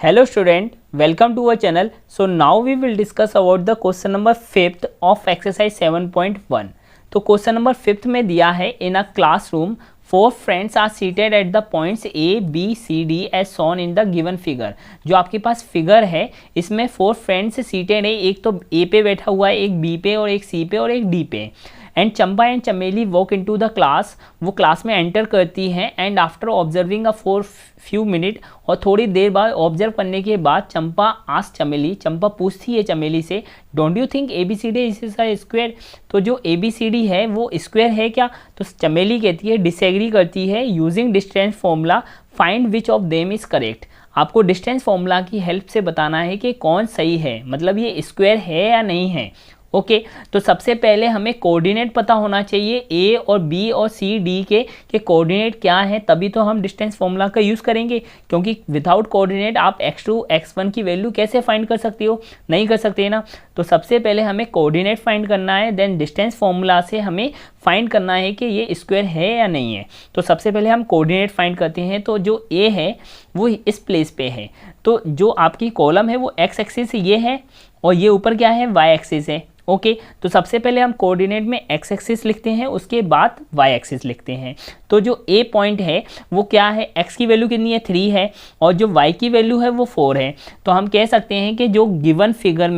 Hello student, welcome to our channel. So now we will discuss about the question number 5th of exercise 7.1. तो question number 5th में दिया है इन a classroom 4 friends are seated at the points A, B, C, D as shown in the given figure. जो आपके पास figure है इसमें 4 friends seated है, एक तो A पे बैठा हुआ है, एक B पे और एक C पे और एक D पे. एंड चंपा एंड चमेली वॉक इनटू द क्लास, वो क्लास में एंटर करती हैं. And after observing a for few minute, और थोड़ी देर बाद ऑब्जर्व करने के बाद चंपा चमेली, चंपा पूछती है चमेली से, don't you think ABCD is a square. तो जो ABCD है वो स्क्वायर है क्या? तो चमेली कहती है, डिसएग्री करती है. Using distance formula find which of them is correct. आपको डिस्टेंस फॉर्मूला की हेल्प से बताना है कि कौन सही है, मतलब ये स्क्वायर है या नहीं है. ओके तो सबसे पहले हमें कोऑर्डिनेट पता होना चाहिए A और B और C D के कोऑर्डिनेट क्या है, तभी तो हम डिस्टेंस फॉर्मूला का यूज़ करेंगे. क्योंकि विदाउट कोऑर्डिनेट आप x2 x1 की वैल्यू कैसे फाइंड कर सकते हो? नहीं कर सकते ना. तो सबसे पहले हमें कोऑर्डिनेट फाइंड करना है, देन डिस्टेंस फॉर्मूला से हमें फाइंड करना है कि ये स्क्वायर है या नहीं है. तो सबसे पहले हम कोऑर्डिनेट फाइंड करते हैं. तो जो A है वो इस प्लेस पे है, तो जो आपकी कॉलम है वो x एक्सिस ये है और ये ऊपर क्या है, y एक्सिस है. ओके तो सबसे पहले हम कोऑर्डिनेट में x एक्सिस लिखते हैं, उसके बाद y एक्सिस लिखते हैं. तो जो A पॉइंट है वो क्या है, x की वैल्यू कितनी है 3 है और जो y की वैल्यू है वो 4 है. तो हम कह सकते हैं कि जो गिवन फिगर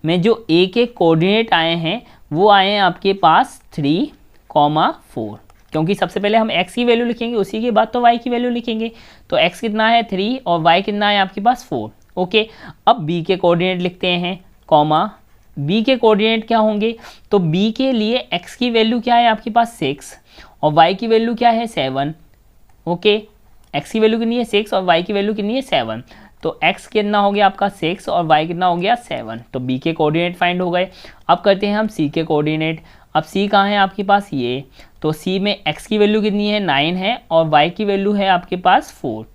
में जो A के कोऑर्डिनेट आए हैं वो आए हैं आपके पास 3,4. क्योंकि सबसे पहले हम x की वैल्यू लिखेंगे, उसी के बाद तो y की वैल्यू लिखेंगे. तो x कितना है 3 और y कितना है आपके पास 4. ओके अब b के कोऑर्डिनेट लिखते हैं, b के कोऑर्डिनेट क्या होंगे. तो b के लिए x की वैल्यू क्या है आपके पास 6 और y की वैल्यू क्या है 7. ओके x की वैल्यू कितनी है 6 और y की वैल्यू कितनी है 7. तो x कितना हो गया आपका 6 और y कितना हो गया 7. तो b के कोऑर्डिनेट फाइंड हो गए. अब करते हैं हम c के कोऑर्डिनेट. अब c कहाँ है आपके पास, ये. तो c में x की वैल्यू कितनी है 9 है और y की वैल्यू है आपके पास 4.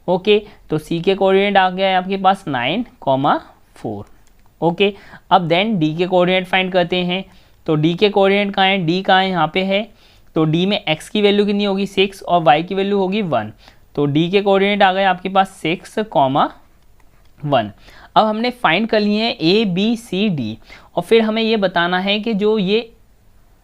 ओके तो c के कोऑर्डिनेट आ गया है आपके पास 9,4. ओके अब देन d के कोऑर्डिनेट फाइंड करते हैं. तो d के कोऑर्डिनेट कहाँ है, d कहाँ है, यहाँ पे है. तो d में x की वैल्यू कितनी होगी 6 और y की वैल्यू होगी 1. तो d के कोऑर्डिनेट आ गए आपके पास 6,1. अब हमने फाइंड कर लिए हैं ABCD और फिर हमें ये बताना है कि जो ये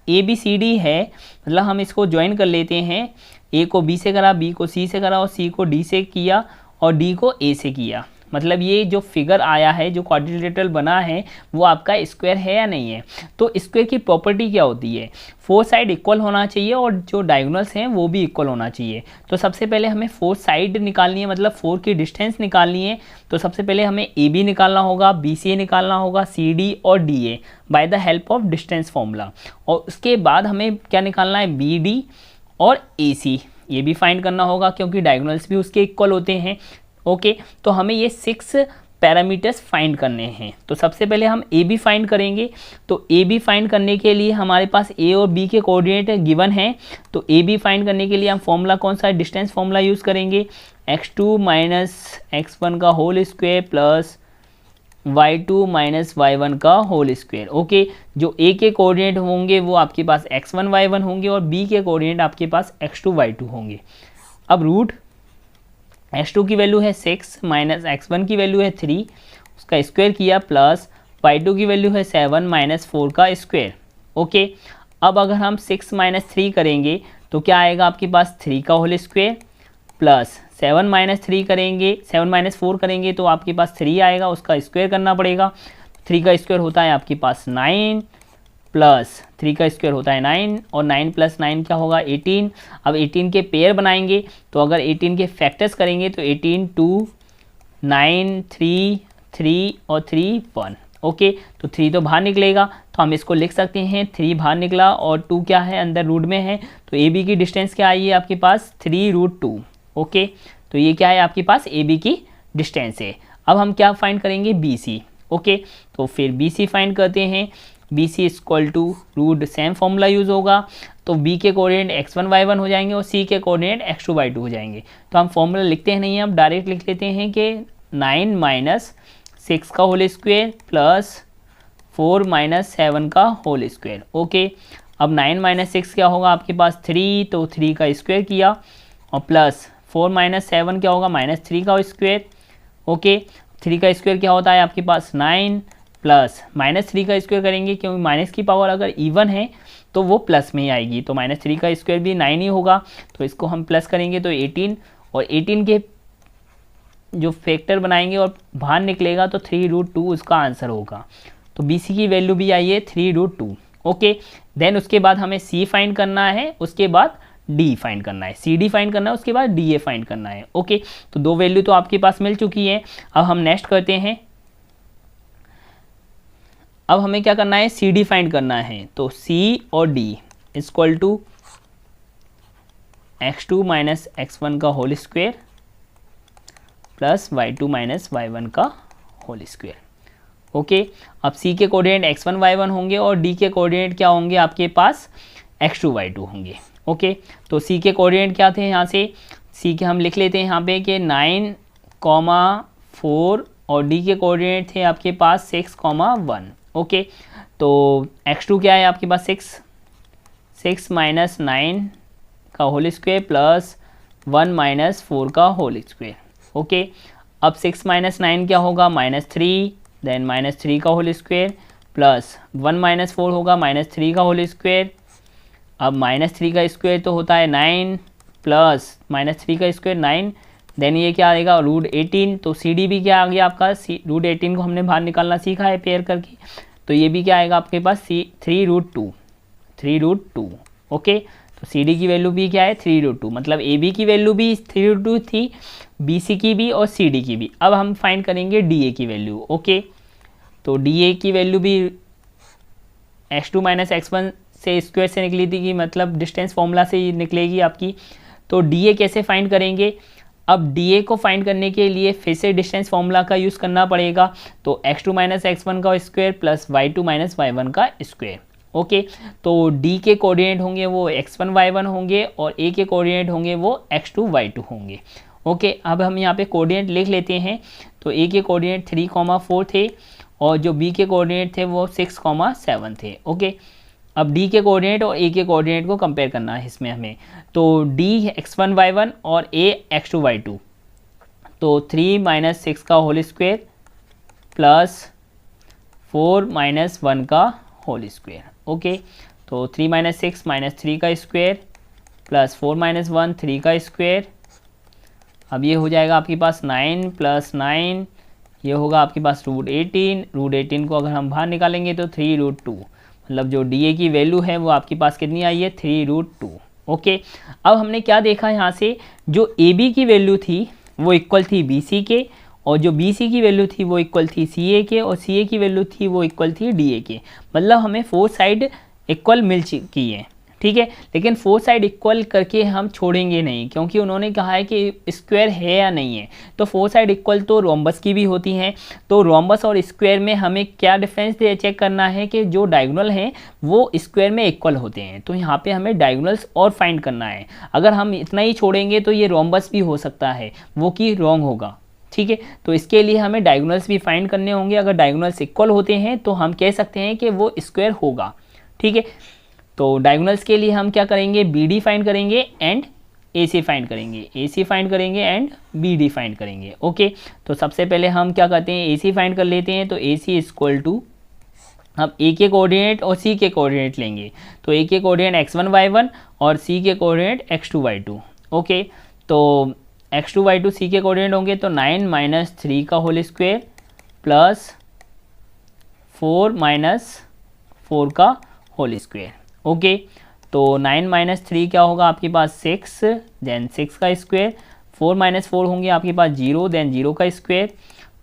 ABCD है, मतलब हम इसको ज्वाइन कर लेते हैं. A को B से करा, B को C से करा और C को D से किया और D को A से किया. मतलब ये जो फिगर आया है, जो क्वाड्रिलेटरल बना है, वो आपका स्क्वायर है या नहीं है. तो स्क्वायर की प्रॉपर्टी क्या होती है, 4 साइड इक्वल होना चाहिए और जो डायगोनल्स हैं वो भी इक्वल होना चाहिए. तो सबसे पहले हमें 4 साइड निकालनी है, मतलब 4 की डिस्टेंस निकालनी है. तो सबसे पहले हमें AB निकालना होगा, BC निकालना होगा, CD और DA by the help of distance formula. और उसके बाद हमें क्या निकालना है, BD और AC, ये भी फाइंड करना होगा क्योंकि डायगोनल्स भी उसके इक्वल होते हैं. ओके तो हमें ये 6 पैरामीटर्स फाइंड करने हैं. तो सबसे पहले हम AB फाइंड करेंगे. तो AB फाइंड करने के लिए हमारे पास A और B के कोऑर्डिनेट गिवन हैं. तो AB फाइंड करने के लिए हम फॉर्मूला कौन सा है, डिस्टेंस फॉर्मूला यूज़ करेंगे. x2 माइनस x1 का whole square plus y2 minus y1 का होल स्क्वायर. ओके जो A के कोऑर्डिनेट होंगे वो आपके पास x1 y1 होंगे और B के कोऑर्डिनेट आपके पास x2 y2 होंगे. अब रूट x2 की वैल्यू है 6 माइनस x1 की वैल्यू है 3, उसका स्क्वायर किया, प्लस y2 की वैल्यू है 7 माइनस 4 का स्क्वायर. ओके अब अगर हम 6 माइनस 3 करेंगे तो क्या आएगा आपके पास 3 का होल स्क्वायर प्लस 7 माइनस 3 करेंगे, 7 माइनस 4 करेंगे तो आपके पास 3 आएगा, उसका स्क्वायर करना पड़ेगा. 3 का स्क्वायर होता है आपके पास 9 प्लस 3 का स्क्वायर होता है 9 और 9 प्लस 9 क्या होगा 18. अब 18 के पेयर बनाएंगे तो अगर 18 के फैक्टर्स करेंगे तो 18 2 9 3 3 और 3 1. ओके तो 3 तो बाहर निकलेगा तो हम इसको लिख सकते हैं 3 बाहर निकला और 2 क्या है अंदर रूट में है. तो AB की डिस्टेंस क्या आई है आपके पास 3√2. ओके तो ये क्या है आपके पास AB की डिस्टेंस है. अब हम क्या फाइंड करेंगे BC. ओके तो फिर BC फाइंड करते हैं. BC equal to root, same formula use होगा. तो B के कोऑर्डिनेट x1 y1 हो जाएंगे और C के कोऑर्डिनेट x2 y2 हो जाएंगे. तो हम फॉर्मूला लिखते हैं नहीं, हम डायरेक्ट लिख लेते हैं कि 9 माइनस 6 का होल स्क्वायर प्लस 4 माइनस 7 का होल स्क्वायर. ओके अब 9 माइनस 6 क्या होगा आपके पास 3, तो 3 का स्क्वायर किया, और प्लस 4 माइनस 7 क्या होगा -3 का स्क्वायर। ओके, 3 का स्क्वायर क्या होता है आपके पास 9, प्लस -3 का स्क्वायर करेंगे क्योंकि माइनस की पावर अगर इवन है तो वो प्लस में ही आएगी, तो -3 का स्क्वायर भी 9 ही होगा, तो इसको हम प्लस करेंगे तो 18, और 18 के जो फैक्टर बनाएंगे और बाहर निकलेगा तो 3√2 उसका आंसर होगा। तो BC की वैल्यू भी आई है 3√2। ओके, देन उसके बाद हमें C फाइंड करना है, उसके बाद D फाइंड करना है, CD फाइंड करना है, उसके बाद DA फाइंड करना है। ओके, तो 2 वैल्यू तो आपके पास मिल चुकी है। अब हम नेक्स्ट करते हैं, अब हमें क्या करना है CD फाइंड करना है। तो C और D equal to x2 minus x1 का whole square plus y2 minus y1 का होल स्क्वायर। ओके, अब C के कोऑर्डिनेट x1 y1 होंगे और D के कोऑर्डिनेट क्या होंगे आपके पास x2 y2 होंगे। ओके, तो C के कोऑर्डिनेट क्या थे यहाँ से, C के हम लिख लेते हैं यहाँ पे कि 9, 4, और D के कोऑर्डिनेट थे आपके पास 6, 1। ओके, तो x2 क्या है आपके पास 6 माइनस 9 का होल स्क्वायर प्लस 1 माइनस 4 का होल स्क्वायर। ओके, अब 6 माइनस 9 क्या होगा -3, देन -3 का होल स्क्वायर प्लस 1 माइनस 4 होगा -3 का होल स्क्वायर। अब -3 का स्क्वायर तो होता है 9 प्लस -3 का स्क्वायर 9, देन ये क्या आएगा √18, तो CD भी क्या आ गया आपका √18 को हमने बाहर निकालना सीखा है पेयर करके, तो ये भी क्या आएगा आपके पास 3√2। ओके, तो CD की वैल्यू भी क्या है 3√2, मतलब AB की वैल्यू भी 3√2 थी, BC की भी और CD की भी। अब हम फाइंड करेंगे DA की वैल्यू। ओके, तो DA की वैल्यू भी x2 माइनस x1 से स्क्वायर से निकली थी कि मतलब डिस्टेंस फॉर्मूला से ही निकलेगी आपकी। तो DA कैसे फाइंड करेंगे, अब DA को फाइंड करने के लिए फिर से डिस्टेंस फॉर्मूला का यूज़ करना पड़ेगा, तो x2 माइनस x1 का square plus y2 minus y1 का स्क्वायर। ओके, तो D के कोऑर्डिनेट होंगे वो x1 y1 होंगे और A के कोऑर्डिनेट होंगे वो x2 y2 होंगे। ओके, अब हम यहाँ पे कोऑर्डिनेट लिख लेते हैं। तो A के कोऑर्डिनेट 3, 4 थे और जो B के कोऑर्डिनेट थे वो 6, 7 थे। ओके, अब D के कोऑर्डिनेट और A के कोऑर्डिनेट को कंपेयर करना है इसमें हमें। तो D x1 y1 और A x2 y2, तो 3 माइनस 6 का होल स्क्वायर प्लस 4 माइनस 1 का होल स्क्वायर। ओके, तो 3 माइनस 6 -3 का स्क्वायर प्लस 4 माइनस 1 3 का स्क्वायर। अब ये हो जाएगा आपके पास 9 प्लस 9, ये होगा आपके पास √18 को अगर हम बाहर निकालेंगे तो 3√2, मतलब जो DA की वैल्यू है वो आपके पास कितनी आई है 3√2। ओके, अब हमने क्या देखा यहाँ से, जो AB की वैल्यू थी वो इक्वल थी BC के, और जो BC की वैल्यू थी वो इक्वल थी CA के, और CA की वैल्यू थी वो इक्वल थी DA के, मतलब हमें 4 साइड इक्वल मिल चुकी है। ठीक है, लेकिन 4 साइड इक्वल करके हम छोड़ेंगे नहीं, क्योंकि उन्होंने कहा है कि स्क्वायर है या नहीं है। तो 4 साइड इक्वल तो रोम्बस की भी होती हैं, तो रोम्बस और स्क्वायर में हमें क्या डिफरेंस चेक करना है कि जो डायगोनल हैं वो स्क्वायर में इक्वल होते हैं, तो यहाँ पे हमें डायगोनल्स और फाइंड करना है। अगर हम इतना ही छोड़ेंगे तो ये रोम्बस भी हो सकता है वो कि रॉन्ग होगा। ठीक है, तो इसके लिए हमें डायगोनल्स भी फाइंड करने होंगे। अगर डायगोनल्स इक्वल होते हैं तो हम कह सकते हैं कि वो स्क्वायर होगा। ठीक है, तो डायगोनल्स के लिए हम क्या करेंगे, BD फाइंड करेंगे एंड AC फाइंड करेंगे, AC फाइंड करेंगे एंड BD फाइंड करेंगे। ओके, तो सबसे पहले हम क्या करते हैं AC फाइंड कर लेते हैं। तो AC इक्वल टू हम A के कोऑर्डिनेट और C के कोऑर्डिनेट लेंगे। तो A के कोऑर्डिनेट x1 y1 और C के कोऑर्डिनेट x2 y2। ओके, तो x2 y2 C के कोऑर्डिनेट होंगे तो 9 माइनस 3 का होल स्क्वायर प्लस 4 माइनस 4 का होल स्क्वायर। ओके, तो 9 माइनस 3 क्या होगा आपके पास 6, देन 6 का स्क्वायर, 4 माइनस 4 होंगे आपके पास 0, देन 0 का स्क्वायर,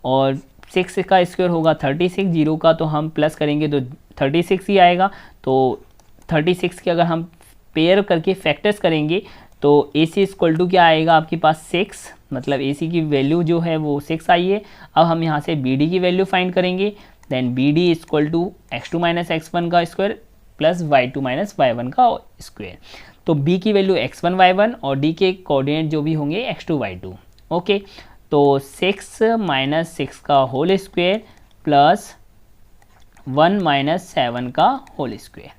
और 6 का स्क्वायर होगा 36, 0 का तो हम प्लस करेंगे तो 36 ही आएगा। तो 36 के अगर हम पेयर करके फैक्टर्स करेंगे तो AC इक्वल टू क्या आएगा आपके पास 6, मतलब AC की वैल्यू जो है वो 6 आई है। अब हम यहाँ से BD की वैल्यू फाइंड करेंगे, then BD equal to x2 minus x1 का square plus y2 minus y1 का स्क्वायर। तो B की वैल्यू x1 y1 और D के कोऑर्डिनेट जो भी होंगे x2 y2। ओके, तो 6 माइनस 6 का होल स्क्वायर प्लस 1 माइनस 7 का होल स्क्वायर।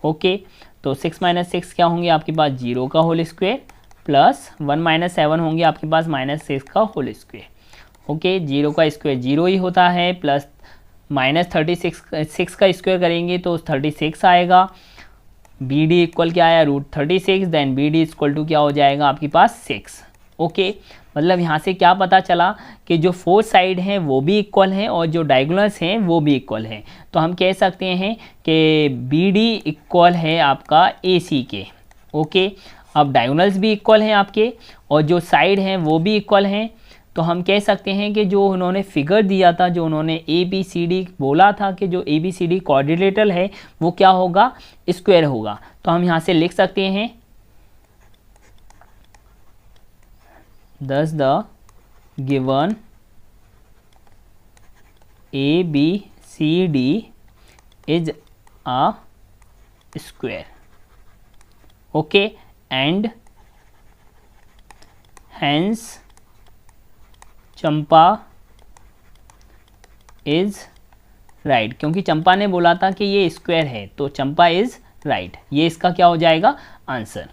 ओके, तो 6 माइनस 6 क्या होंगे आपके पास 0 का होल स्क्वायर प्लस 1 माइनस 7 होंगे आपके पास -6 का होल स्क्वायर। ओके, 0 का स्क्वायर 0 ही होता है, प्लस -36 का स्क्वायर करेंगे तो 36 आएगा। बी डी इक्वल क्या आया √36, then B D equal to क्या हो जाएगा आपके पास 6। ओके, मतलब यहाँ से क्या पता चला कि जो फोर साइड हैं वो भी इक्वल हैं और जो डायगोनल्स हैं वो भी इक्वल हैं। तो हम कह सकते हैं कि बी डी इक्वल है आपका ए सी के। ओके, अब डायगोनल्स भी इक्वल हैं आपके और जो साइड हैं वो भी इक्वल हैं, तो हम कह सकते हैं कि जो उन्होंने फिगर दिया था, जो उन्होंने ए बी सी डी बोला था कि जो A B C D quadrilateral है वो क्या होगा, स्क्वायर होगा। तो हम यहाँ से लिख सकते हैं thus the given ABCD is a square. Okay, and hence Champa is right, क्योंकि चंपा ने बोला था कि ये स्क्वायर है, तो चंपा इज राइट। ये इसका क्या हो जाएगा आंसर।